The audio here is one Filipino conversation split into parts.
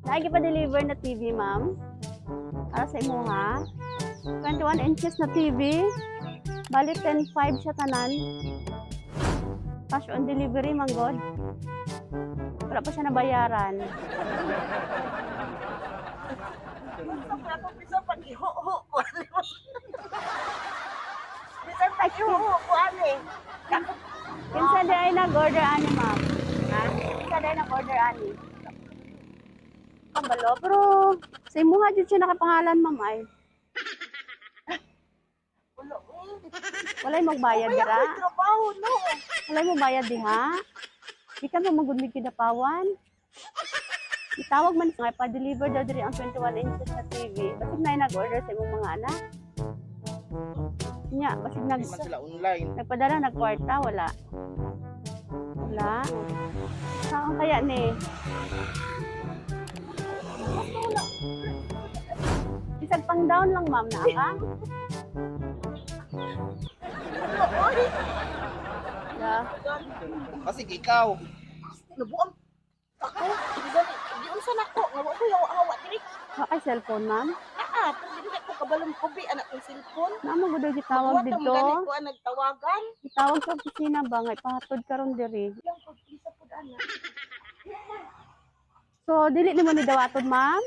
Lagi pa deliver na TV, ma'am. Para sa imo ha. 21 inches na TV. Bali 10.5 siya tanan. Cash on delivery, manggod. Wala pa siya nabayaran. Bisa pag-iho-ho ko. Bisa pag-iho-ho ko, ane. Kinsa di ay nag-order ani, ma'am? Ha? Kinsa di ay nag-order ani? Pambalo, pero sa imo nga dyan siya nakapangalan, ma'am ay. Walay magbayad Kaya dira. ako'y trabaho, no? Walay mo bayad diha. Di ka mo magudmig kinapawan. Itawag man nga pa-deliver daw diri ang 21 inches na TV. Basig na nag-order sa imong mga anak. Nya, basig Hindi man sila online. nagpadala nagkwarta wala. Wala. Saan kaya ni? Isang pang down lang, ma'am, na ka? Yeah. Kasi ikaw. Nabuang ako. Di unsa nako. Nga wa ko hawa diri. Ay, cellphone, ma'am. Pero dili ko kabalong kubi anak kong cellphone. Naman ko daw gitawag Buhat ang dito. ganit ko ang nagtawagan. Gitawag sa opisina ba? Ngay pahatod karon diri. Yang pagpisa pud anak. So, dili ni mo ni dawatod, ma'am?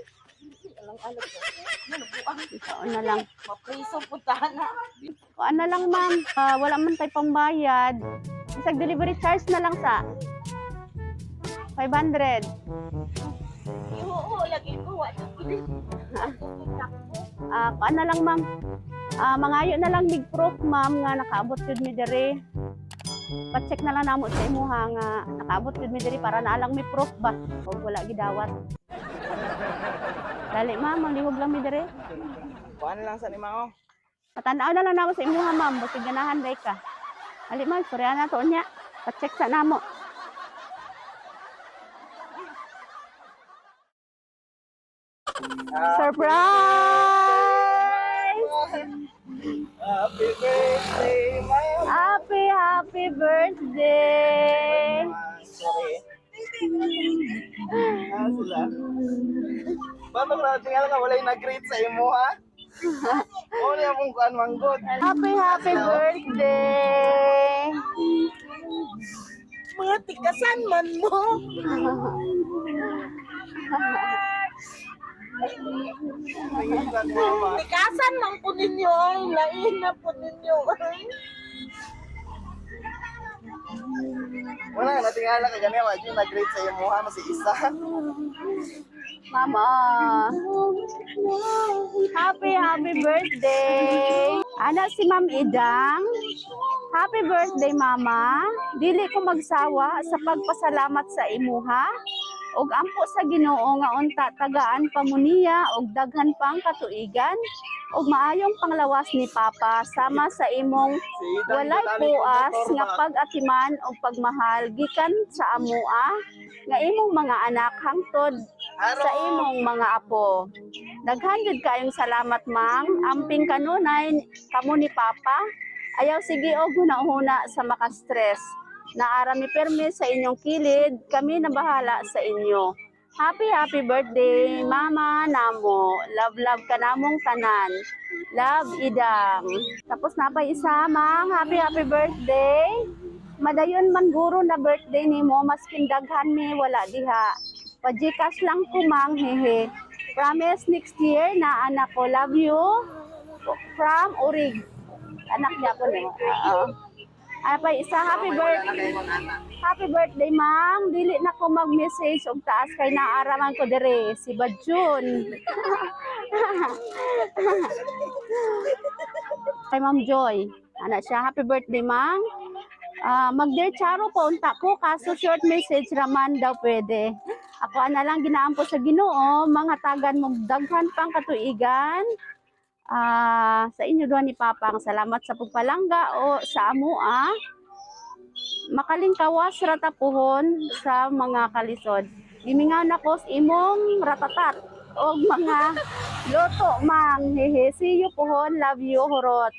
Alang-alang ko. Nabuang. Isaon na lang. Mapriso pud ana. Kuan na lang, ma'am. Wala man tay pambayad. Isang delivery charge na lang sa 500. Oo, lagi ko wa dili. Kuan na lang, ma'am. Mangayo na lang big proof, ma'am, nga nakaabot jud mi diri. Pa-check na lang namo sa imuha nga nakaabot jud mi diri para na lang mi proof ba og wala gidawat. Dali, ma'am, malihog lang mi diri. Kuhaan lang sa nima ko. Patanaw na lang namo sa imuha, ma'am, basig ganahan day ka. Dali, ma'am, sorry na to nya. Pa-check sa namo. Surprise! Happy birthday, my Happy birthday! sorry. Sila. Bato na tingala ka wala nag-greet sa imo ha. O niya mong kuan manggod. Happy birthday! Mga tikasan man mo. Tingnan mo mama. Tikasan man po ninyo. Lain na po ninyo. Wala na tingala ka gani wa jud nag-greet sa imo ha si isa. Mama! Happy birthday! Ana si Ma'am Idang. Happy birthday, Mama. Dili ko magsawa sa pagpasalamat sa imuha. Og ampo sa Ginoo nga unta tagaan pamuniya og daghan pang katuigan og maayong panglawas ni Papa sama sa imong walay puas nga pag-atiman og pagmahal gikan sa amua nga imong mga anak hangtod sa imong mga apo. Daghan jud kayong salamat, Ma'am. Amping kanunay kamo ni Papa. Ayaw sige og hunahuna sa makastress. Naarami permi sa inyong kilid, kami na bahala sa inyo. Happy birthday, Mama Namo. Love ka namong tanan. Love, Idang. Tapos na pa isa, Ma'am. Happy birthday. Madayon man guro na birthday nimo, maskin daghan mi wala diha. Pa-Gcash lang ko, Ma'am, hehe. Promise next year na anak ko. Love you. From Urig. Anak niya ko no. Apa isa happy birthday, ma'am. Dili na ko mag-message og taas kay naaraman ko dire si Badjun. Kay Ma'am Joy. Ana siya, happy birthday, ma'am. Mag-dear Charo po unta ko kaso short message raman daw pwede. Ako ana lang ginaampo sa Ginoo, mga tagan mong daghan pang katuigan. Sa inyo doon ni Papa, ang salamat sa pagpalangga o sa amua. Makalingkawas ratapuhon sa mga kalisod. Gimingaw na ko sa imong ratatat o mga loto mang hehe. See you pohon, love you horot.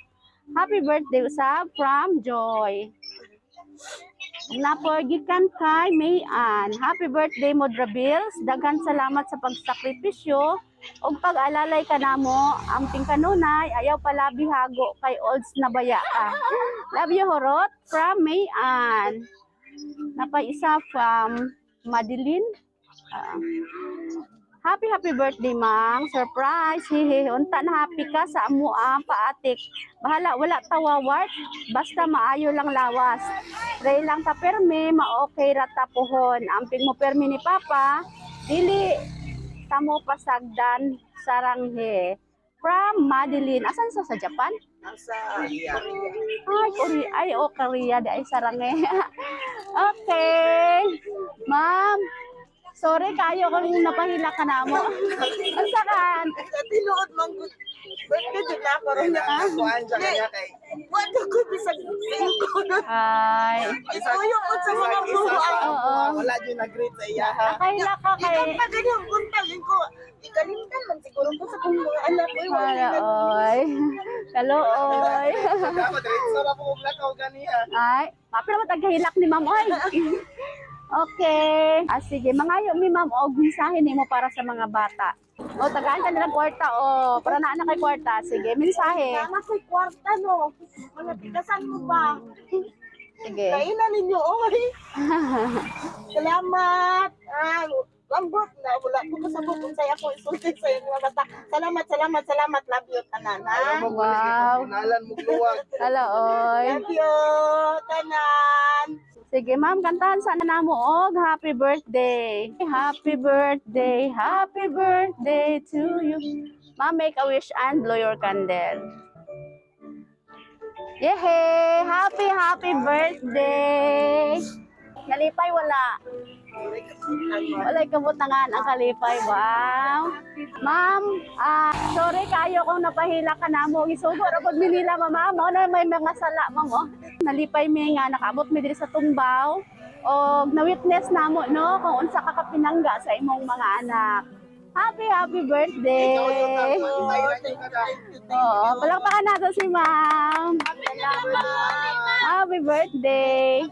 Happy birthday usab from Joy. Naporgikan kay Mayan. Happy birthday Modra Bills. Daghan salamat sa pagsakripisyo ug pag-alalay ka namo. Amping kanunay ayaw palabi hago kay olds na baya ka. Love you horot from Mayan. Napay isa from Madeline. Ah. Happy birthday, Mang. Surprise. Hehe. Unta na happy ka sa amua paatik. Bahala, wala tawawart. Basta maayo lang lawas. Pray lang ta permi, ma-okay rata pohon. Amping mo permi ni Papa. Dili tamo pasagdan saranghe. From Madeline. Asan sa Japan? Nasa Ay, Korea. Ay, Korea. Di ay saranghe. Okay. Ma'am. Sorry, kayo kung napahila ka na mo. Ang sakan. Sa tinuod man gud. Birthday jud na ako ron na. Kuan sa kanya kay. What ko bisag ko. Ay. Isuyo ko sa mga buwa. Oo. Wala din nag-greet sa iya ha. Nakahila ka kay... Ikaw pa ganyan buntagin ko. Ikalimtan man siguro ko sa kong mga anak ko. Kalooy. Kalooy. Dapat diretso ra po lakaw ganiya. Ay, mapi naman taghilak ni Ma'am Oy. Okay. Sige, mangayo mi Ma'am og mensahe nimo para sa mga bata. O, tagaan ka nilang kwarta o. Para na kay kwarta. Sige, mensahe. Tama sa kwarta no. Mga tikasan mo ba? Sige. Kainan ninyo oy. Salamat. Lambot na wala ko kasabot kung saya ko isulti sa inyo mga bata. Salamat. Love you tanan. Ha? Wow. Nalan mo luwag. Kalooy. Love you tanan. Sige, ma'am, kantahan sana namo og happy birthday. Happy birthday. Happy birthday to you. Ma'am, make a wish and blow your candle. Yehey! Happy birthday! Kalipay wala. Walay kabutangan ang kalipay. Wow. Ma'am, sorry kayo kung napahila ka na mo. Isugo ra pag minila mama. Mo na may mga sala ma'am oh. Nalipay mi nga nakaabot mi diri sa Tumbaw. Og na-witness namo no kung unsa ka kapinangga sa imong mga anak. Happy birthday. Oo, palakpakan nato si ma'am. Happy birthday.